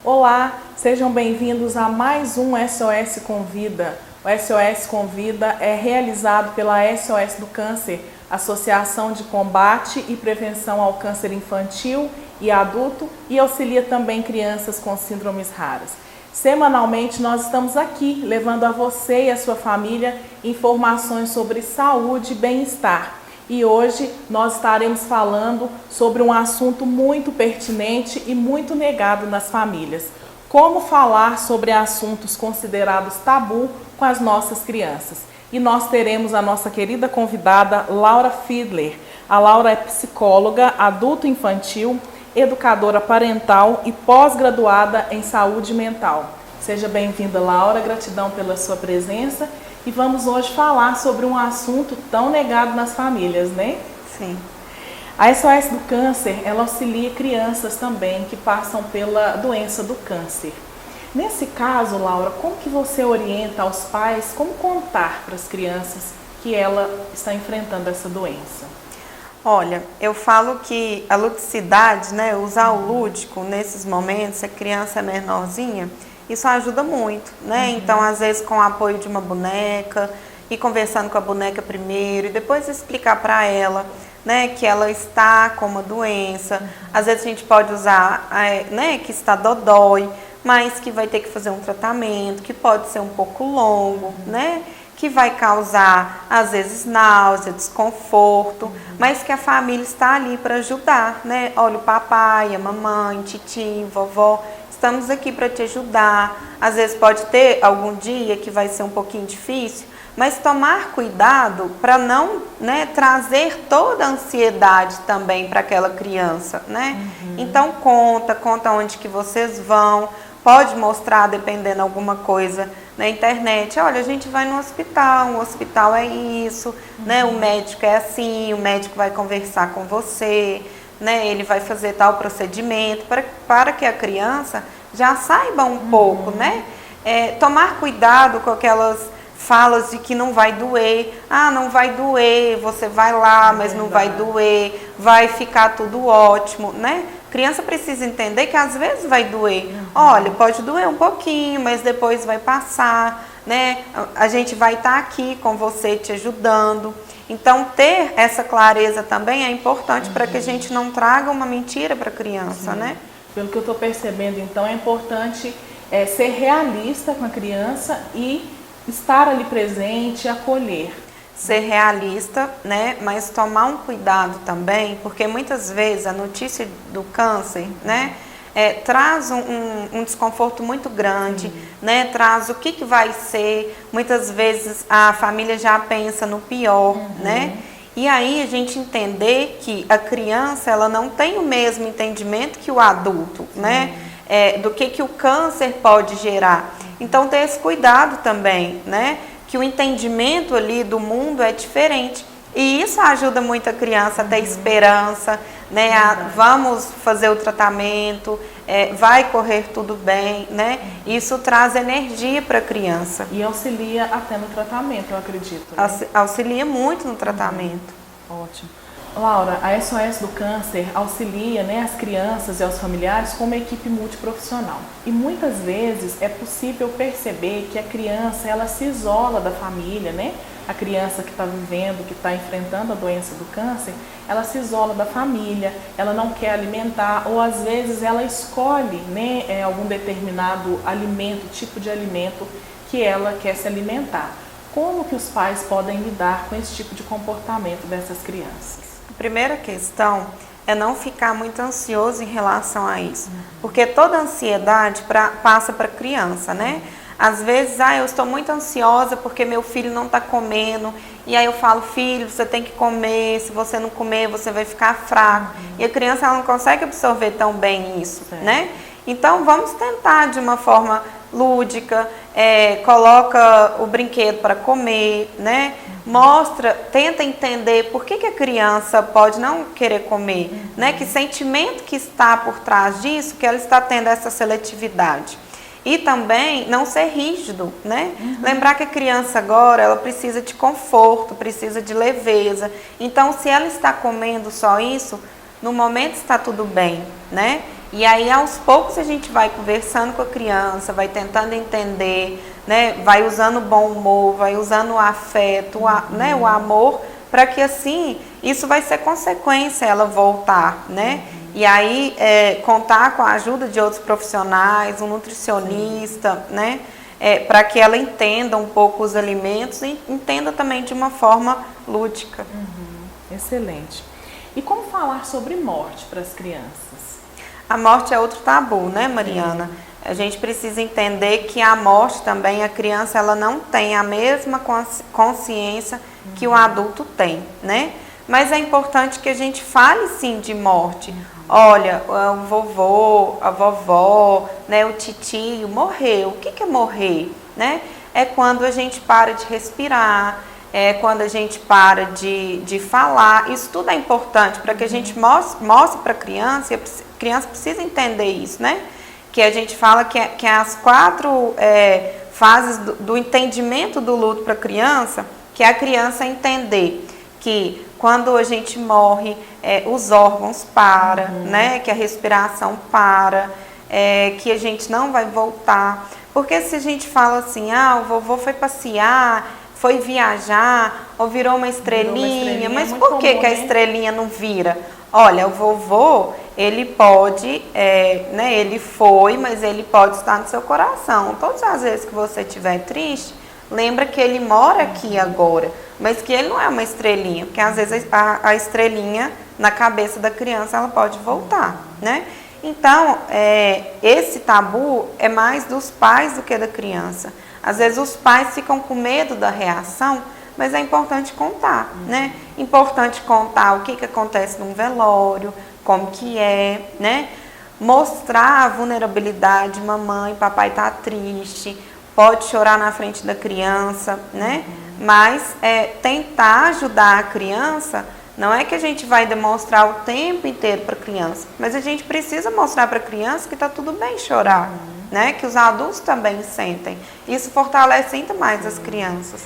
Olá, sejam bem-vindos a mais um SOS Convida. O SOS Convida é realizado pela SOS do Câncer, Associação de Combate e Prevenção ao Câncer Infantil e Adulto, e auxilia também crianças com síndromes raras. Semanalmente nós estamos aqui levando a você e a sua família informações sobre saúde e bem-estar. E hoje nós estaremos falando sobre um assunto muito pertinente e muito negado nas famílias. Como falar sobre assuntos considerados tabu com as nossas crianças. E nós teremos a nossa querida convidada Laura Fiedler. A Laura é psicóloga adulto-infantil, educadora parental e pós-graduada em saúde mental. Seja bem-vinda, Laura, gratidão pela sua presença. E vamos hoje falar sobre um assunto tão negado nas famílias, né? Sim. A SOS do Câncer, ela auxilia crianças também que passam pela doença do câncer. Nesse caso, Laura, como que você orienta aos pais como contar para as crianças que ela está enfrentando essa doença? Olha, eu falo que a ludicidade, né, usar o lúdico nesses momentos, se a criança é menorzinha, isso ajuda muito, né? Então, às vezes, com o apoio de uma boneca, ir conversando com a boneca primeiro e depois explicar para ela, né, que ela está com uma doença. Às vezes a gente pode usar, né, que está dodói, mas que vai ter que fazer um tratamento, que pode ser um pouco longo, né? Que vai causar, às vezes, náusea, desconforto, mas que a família está ali para ajudar, né? Olha, o papai, a mamãe, titio, vovó, estamos aqui para te ajudar. Às vezes pode ter algum dia que vai ser um pouquinho difícil, mas tomar cuidado para não, né, trazer toda a ansiedade também para aquela criança, né? Então conta onde que vocês vão, pode mostrar, dependendo alguma coisa na internet, olha, a gente vai no hospital, o hospital é isso, né? O médico é assim, o médico vai conversar com você, né? Ele vai fazer tal procedimento para que a criança já saiba um pouco, né? Tomar cuidado com aquelas falas de que não vai doer. Ah, não vai doer, você vai lá, mas não vai doer, vai ficar tudo ótimo, né? Criança precisa entender que às vezes vai doer. Olha, pode doer um pouquinho, mas depois vai passar, né? A gente vai estar aqui com você te ajudando. Então, ter essa clareza também é importante para que a gente não traga uma mentira para a criança, né? Pelo que eu estou percebendo, então, é importante ser realista com a criança e estar ali presente, acolher. Ser realista, né? Mas tomar um cuidado também, porque muitas vezes a notícia do câncer, né? Traz um desconforto muito grande, né? Traz o que vai ser. Muitas vezes a família já pensa no pior, né? E aí a gente entender que a criança, ela não tem o mesmo entendimento que o adulto, né? Do que o câncer pode gerar. Então ter esse cuidado também, né? Que o entendimento ali do mundo é diferente. E isso ajuda muito a criança a ter esperança, né? Vamos fazer o tratamento, vai correr tudo bem, né? Isso traz energia para a criança. E auxilia até no tratamento, eu acredito. Né? Auxilia muito no tratamento. Ótimo. Laura, a SOS do Câncer auxilia, né, as crianças e aos familiares com uma equipe multiprofissional. E muitas vezes é possível perceber que a criança, ela se isola da família, né? A criança que está vivendo, que está enfrentando a doença do câncer, ela se isola da família, ela não quer alimentar, ou às vezes ela escolhe, né, algum determinado alimento, tipo de alimento que ela quer se alimentar. Como que os pais podem lidar com esse tipo de comportamento dessas crianças? A primeira questão é não ficar muito ansioso em relação a isso, porque toda ansiedade passa para a criança, né? Às vezes, eu estou muito ansiosa porque meu filho não está comendo, e aí eu falo, filho, você tem que comer, se você não comer, você vai ficar fraco. E a criança ela não consegue absorver tão bem isso, né? Então, vamos tentar de uma forma lúdica, coloca o brinquedo para comer, né? Mostra, tenta entender por que a criança pode não querer comer, né? Que sentimento que está por trás disso, que ela está tendo essa seletividade. E também não ser rígido, né? Lembrar que a criança agora, ela precisa de conforto, precisa de leveza. Então, se ela está comendo só isso, no momento está tudo bem, né? E aí, aos poucos, a gente vai conversando com a criança, vai tentando entender, né? Vai usando o bom humor, vai usando o afeto, né? O amor, para que assim, isso vai ser consequência ela voltar, né? E aí, contar com a ajuda de outros profissionais, um nutricionista, né? Para que ela entenda um pouco os alimentos e entenda também de uma forma lúdica. Excelente. E como falar sobre morte para as crianças? A morte é outro tabu, né, Mariana? A gente precisa entender que a morte também, a criança, ela não tem a mesma consciência que o adulto tem, né? Mas é importante que a gente fale sim de morte. Olha, o vovô, a vovó, né, o titio morreu. O que é morrer, né? É quando a gente para de respirar, é quando a gente para de falar. Isso tudo é importante para que a gente mostre para a criança, e a criança precisa entender isso, né? Que a gente fala que as 4 fases do entendimento do luto para a criança, que é a criança entender que quando a gente morre, os órgãos param, né? Que a respiração para, que a gente não vai voltar. Porque se a gente fala assim, o vovô foi passear, foi viajar, ou virou uma estrelinha, mas por que a estrelinha não vira? Olha, o vovô, ele pode, né, ele foi, mas ele pode estar no seu coração. Todas as vezes que você estiver triste, lembra que ele mora aqui agora, mas que ele não é uma estrelinha, porque às vezes a estrelinha na cabeça da criança, ela pode voltar, né? Então, esse tabu é mais dos pais do que da criança. Às vezes os pais ficam com medo da reação, mas é importante contar, né? Importante contar o que acontece num velório, como que é, né? Mostrar a vulnerabilidade, mamãe, papai tá triste, pode chorar na frente da criança, né? Mas tentar ajudar a criança, não é que a gente vai demonstrar o tempo inteiro para a criança, mas a gente precisa mostrar para a criança que tá tudo bem chorar, né? Que os adultos também sentem. Isso fortalece ainda mais as crianças.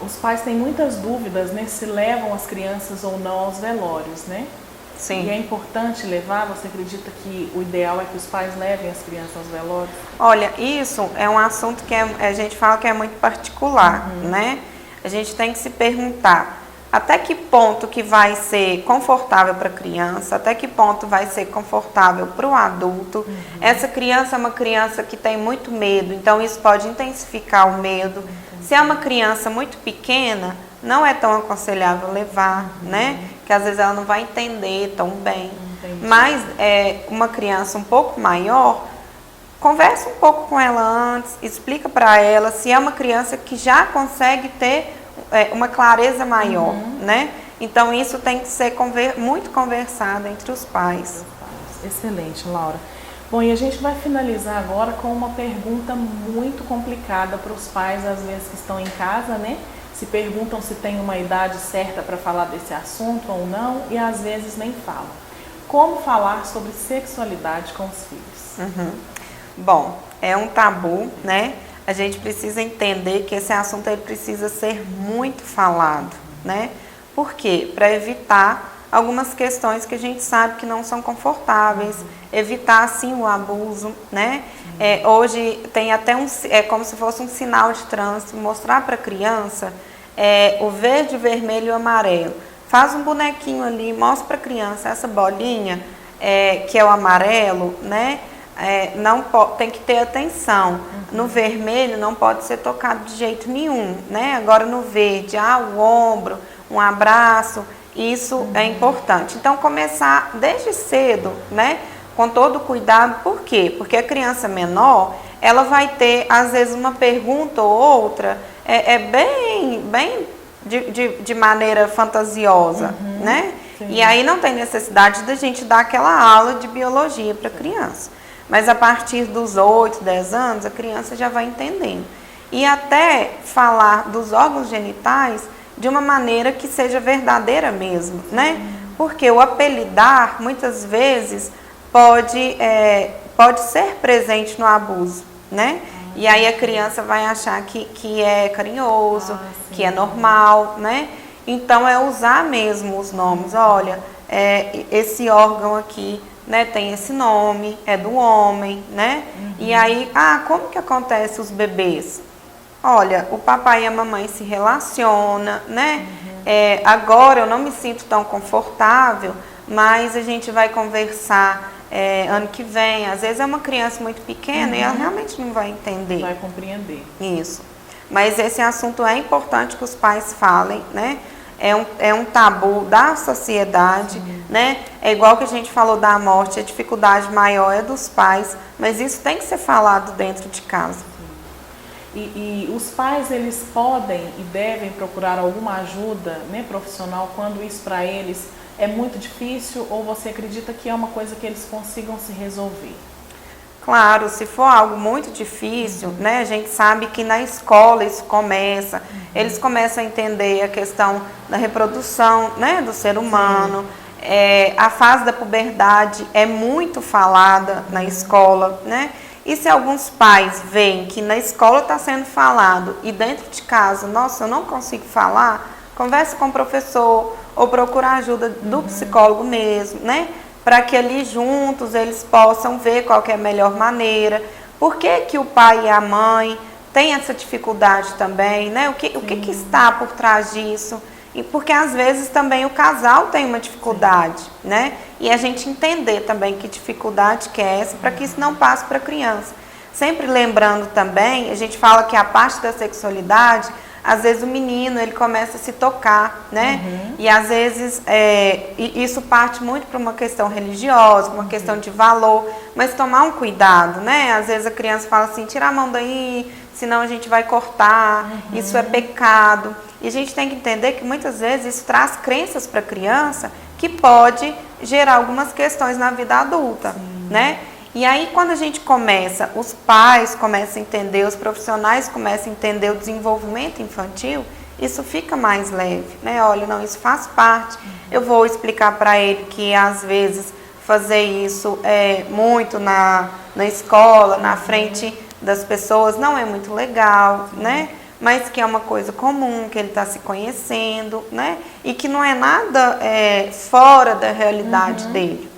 Os pais têm muitas dúvidas, né? Se levam as crianças ou não aos velórios, né? Sim. E é importante levar? Você acredita que o ideal é que os pais levem as crianças aos velórios? Olha, isso é um assunto que a gente fala que é muito particular, né? A gente tem que se perguntar até que ponto que vai ser confortável para a criança, até que ponto vai ser confortável para o adulto. Essa criança é uma criança que tem muito medo, então isso pode intensificar o medo. Se é uma criança muito pequena, não é tão aconselhável levar, né? Que às vezes ela não vai entender tão bem. Mas uma criança um pouco maior, conversa um pouco com ela antes, explica para ela se é uma criança que já consegue ter uma clareza maior, né? Então isso tem que ser muito conversado entre os pais. Excelente, Laura. Bom, e a gente vai finalizar agora com uma pergunta muito complicada para os pais, às vezes, que estão em casa, né? Se perguntam se tem uma idade certa para falar desse assunto ou não, e às vezes nem falam. Como falar sobre sexualidade com os filhos? Bom, é um tabu, né? A gente precisa entender que esse assunto ele precisa ser muito falado, né? Por quê? Para evitar algumas questões que a gente sabe que não são confortáveis, evitar assim o abuso, né? Hoje tem até como se fosse um sinal de trânsito, mostrar para a criança o verde, o vermelho e o amarelo. Faz um bonequinho ali, mostra para a criança essa bolinha que é o amarelo, né? Tem que ter atenção. No vermelho não pode ser tocado de jeito nenhum, né? Agora no verde, o ombro, um abraço, isso é importante. Então começar desde cedo, né? Com todo cuidado. Por quê? Porque a criança menor, ela vai ter às vezes uma pergunta ou outra, bem de maneira fantasiosa, né? Sim. E aí não tem necessidade da gente dar aquela aula de biologia para a criança. Mas a partir dos 8, 10 anos, a criança já vai entendendo. E até falar dos órgãos genitais de uma maneira que seja verdadeira mesmo, né? Porque o apelidar, muitas vezes, pode ser presente no abuso, né? E aí a criança vai achar que é carinhoso, que é normal, né? Então, é usar mesmo os nomes. Olha, esse órgão aqui né, tem esse nome, é do homem, né? E aí, como que acontece os bebês? Olha, o papai e a mamãe se relacionam, né? Agora eu não me sinto tão confortável, mas a gente vai conversar ano que vem. Às vezes é uma criança muito pequena e ela realmente não vai entender. Vai compreender. Isso. Mas esse assunto é importante que os pais falem, né? É um tabu da sociedade, né? É igual que a gente falou da morte, a dificuldade maior é dos pais, mas isso tem que ser falado dentro de casa. E os pais, eles podem e devem procurar alguma ajuda, né, profissional quando isso para eles é muito difícil, ou você acredita que é uma coisa que eles consigam se resolver? Claro, se for algo muito difícil, né, a gente sabe que na escola isso começa, eles começam a entender a questão da reprodução, né, do ser humano. A fase da puberdade é muito falada na escola, né? E se alguns pais veem que na escola está sendo falado e dentro de casa, nossa, eu não consigo falar, converse com o professor ou procure a ajuda do psicólogo mesmo, né? Para que ali juntos eles possam ver qual que é a melhor maneira. Por que que o pai e a mãe têm essa dificuldade também, né? O que está por trás disso? E porque às vezes também o casal tem uma dificuldade, né? E a gente entender também que dificuldade que é essa, para que isso não passe para a criança. Sempre lembrando também, a gente fala que a parte da sexualidade, às vezes o menino ele começa a se tocar, né? E às vezes isso parte muito para uma questão religiosa, uma questão de valor, mas tomar um cuidado, né? Às vezes a criança fala assim, tira a mão daí, senão a gente vai cortar, isso é pecado. E a gente tem que entender que muitas vezes isso traz crenças para a criança que pode gerar algumas questões na vida adulta, né? E aí quando a gente começa, os pais começam a entender, os profissionais começam a entender o desenvolvimento infantil, isso fica mais leve, né? Olha, não, isso faz parte. Eu vou explicar para ele que às vezes fazer isso muito na escola, na frente das pessoas, não é muito legal, né? Mas que é uma coisa comum, que ele está se conhecendo, né? E que não é nada fora da realidade dele.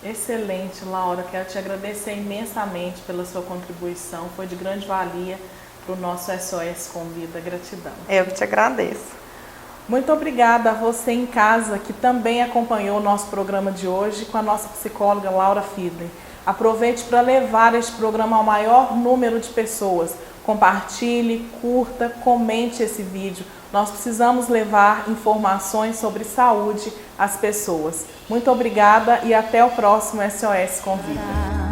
Excelente, Laura. Quero te agradecer imensamente pela sua contribuição. Foi de grande valia para o nosso SOS Convida. Gratidão. Eu que te agradeço. Muito obrigada a você em casa que também acompanhou o nosso programa de hoje com a nossa psicóloga Laura Fiedler. Aproveite para levar este programa ao maior número de pessoas. Compartilhe, curta, comente esse vídeo. Nós precisamos levar informações sobre saúde às pessoas. Muito obrigada e até o próximo SOS Convida.